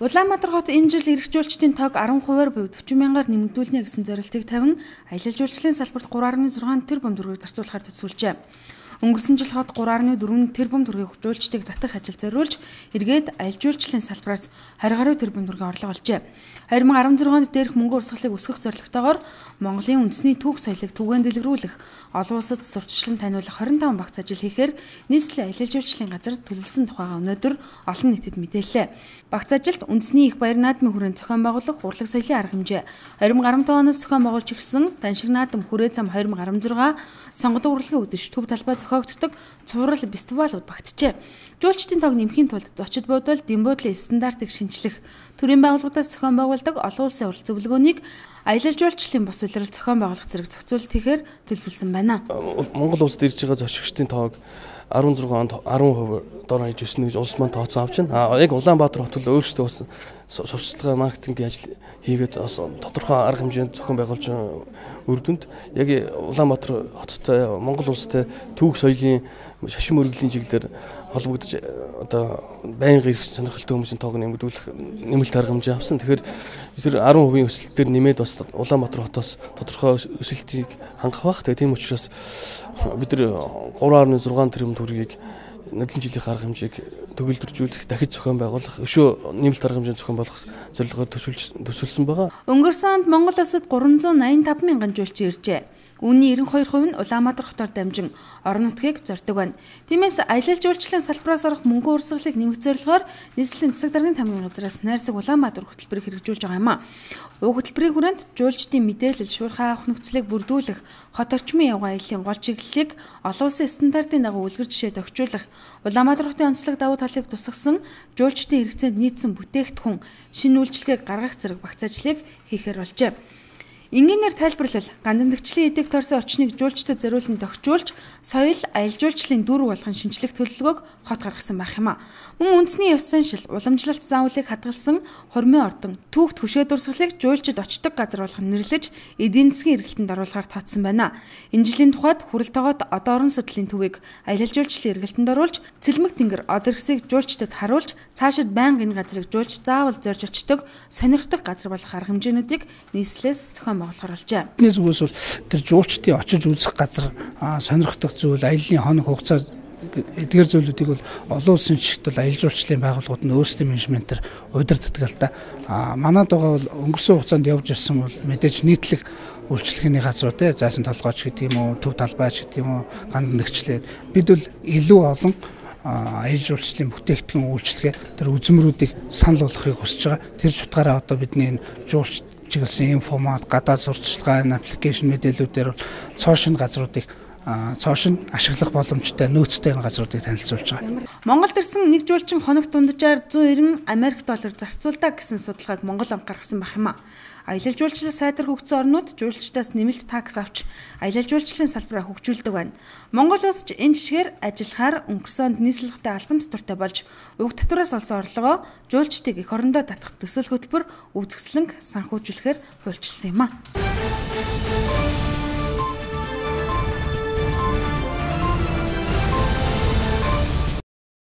Улаанбаатар хот энэ жил эрх жуулчдын тоог 10%-аар буюу 40 мянгаар нэмэгдүүлнэ гэсэн зорилтыг тавин аялал жуулчлалын салбарт 3.6 тэрбум төгрөгийг зарцуулахаар төсөөлжээ. Өнгөрсөн жил хот 3.4 тэрбум төгрөгийг жуулчдыг татах ажил зориулж, эргээд аялал жуулчлалын салбараас 20 гаруй тэрбум төгрөгийн орлого олжээ. 2016 онд дээрх мөнгө урсгалыг өсгөх зорилготойгоор Монголын үндэсний түүх соёлыг түгээн дэлгэрүүлэх, олон улсад сурталчлан таниулах 25 багц ажил хийхээр нийслэлийн аялал жуулчлалын газар төлөвлөсөн тухайга өнөөдөр олон нийтэд мэдээллээ. Багц ажилд үндэсний их баяр наадмын хүрээнд зохион байгуулах урлаг соёлын арга хэмжээ, 2015 оноос зохион байгуулж ирсэн Даншиг наадам хүрээ зам 2016, сонгодог урлагийн үдэш, төв талбай зохиогддог цуврал фестивалууд багтжээ. Жуулчдын тоог нэмэхийн тулд зочид буудал, дэм буудлын стандартыг шинжлэх, төрийн байгууллагаас зохион байгуулдаг олон улсын урал зөвлөгөөнийг аялал жуулчлалын бус улирал зохион байгуулах зэрэг зохицуулалт хийхээр төлөвлөсөн байна. Монгол улсад ирж байгаа зочигчдын тоог 16 онд 10% дор хаяж өснө гэж улс маань тооцсон авч байна. Яг Улаанбаатар хот л өөрсдөө бас сурталчилгаа маркетингийн ажил хийгээд бас тодорхой арга хэмжээнд зохион байгуулж үр дүнд яг Улаанбаатар хоттой Монгол улстай түүх соёлын шашин мөрөглийн чиглэлээр холбогдож одоо байнга ирэх сонирхолтой хүмүүсийн тоог нэмэлт арга хэмжээ авсан. Тэгэхээр тэр 10% өсөлт дээр нэмээд бас Улаанбаатар хотоос тодорхой өсөлтийг хангах бах. Тийм учраас бид нар 3.6 тэрбум төгрөгийг нэдлэн жилийн арга хэмжээг төгөлдржүүлэх, дахиж зохион байгуулах, өшөө нэмэлт арга хэмжээнд зохион болгох зорилгоор төсөөлсөн байгаа. Өнгөрсөн онд Монгол улсад 385 мянган жуулчин иржээ. Үүний 92% нь Улаанбаатар хотоор дамжин орон нутгийг зорддог байна. Тиймээс аялал жуулчлалын салбараас орох мөнгө урсгалыг нэмэх зорилгоор нийслэлийн засаг даргын тамгын газраас найрсаг Улаанбаатар хөтөлбөрийг хэрэгжүүлж байгаа юм а. Уг хөтөлбөрийн хүрээнд жуулчдын мэдээлэл, шуурхай авах нөхцөлийг бүрдүүлэх, хот орчмын явган аяллаа гол чиглэлийг олон улсын стандартын дагуу үлгэр жишээ тохижуулах, Улаанбаатар хотын онцлог давуу талыг тусгасан жуулчдын хэрэгцээнд нийцсэн бүтээгдэхүүн, шинэ үйлчилгээг гаргах зэрэг багц ажлыг хийхээр болжээ. Энгийнээр тайлбарлал ганданлагчлалын эдэг торсон орчныг жуулчдад зориулан тохижуулж, соёл аялал жуулчлалын дүр болгон шинжлэх төлөвлөгөөг хот гаргасан байх юм а. Мөн үндэсний ёс заншил, уламжлалт заавлыг хадгалсан хормын ордон, түүх түшээ дурсгалыг жуулчид очдог газар болгон нэрлэж, эдийн засгийн эргэлтэнд оруулахаар тооцсон байна. Энэ жилийн тухайд хүрэлтойгоод одоо орон судлалын төвийг аялал жуулчлалын эргэлтэнд оруулж, цэлмэг тэнгэр од иргэсийг жуулчдад харуулж, цаашид байнга энэ газрыг жуулч заавал зорж очдог, сонирхдаг газар болох арга хэмжээнүүдийг нийслэлээс зохион байгуулахар болжээ. Энэс үгүйс бол тэр жуулчдын очиж үзэх газар, сонирхдаг зүйл, аяллаа хоног хугацаа эдгээр зүйлүүдийг бол олон улсын жишгт бол аялал жуулчлалын байгууллагууд нь өөрсдийн менежментээр удирддаг л да. Манайд байгаа бол өнгөрсөн хугацаанд явж ирсэн бол мэдээж нийтлэг үйлчлэгээний газрууд заасан толгойч гэдэг юм уу, төв талбайч гэдэг юм уу, ганданлагчлал бид бол илүү олон аялал жуулчлалын бүтээгдэхүүн үйлчлэгээ тэр үзмрүүдийг санал болгохыг хүсэж байгаа. Тэр чухалаараа одоо бидний энэ жуулч чиглэсэн информат, гадаад сурталчилгаа, аппликейшн мэдээллүүдээр цоошин газруудыг цоошин ашиглах боломжтой нөөцтэй энэ газруудыг танилцуулж байгаа. Монголд ирсэн нэг жуулчин хоногт дунджаар 190 Америк доллар зарцуулдаг гэсэн судалгааг Монгол анх гаргасан байх юм а. Аялал жуулчлал сайдар хөгжсөн орнууд жуулчдаас нэмэлт такс авч аялал жуулчлалын салбараа хөгжүүлдэг байна. Монгол улс энэ жишгээр ажиллахаар өнгөрсөн онд нийслэлтэй албан татвартай болж уг татвараас олсон орлогоо жуулчдыг эх орондоо татах төсөөл хөтөлбөр үзэсгэлэнг санхүүжүүлэхээр хуульчилсан юм а.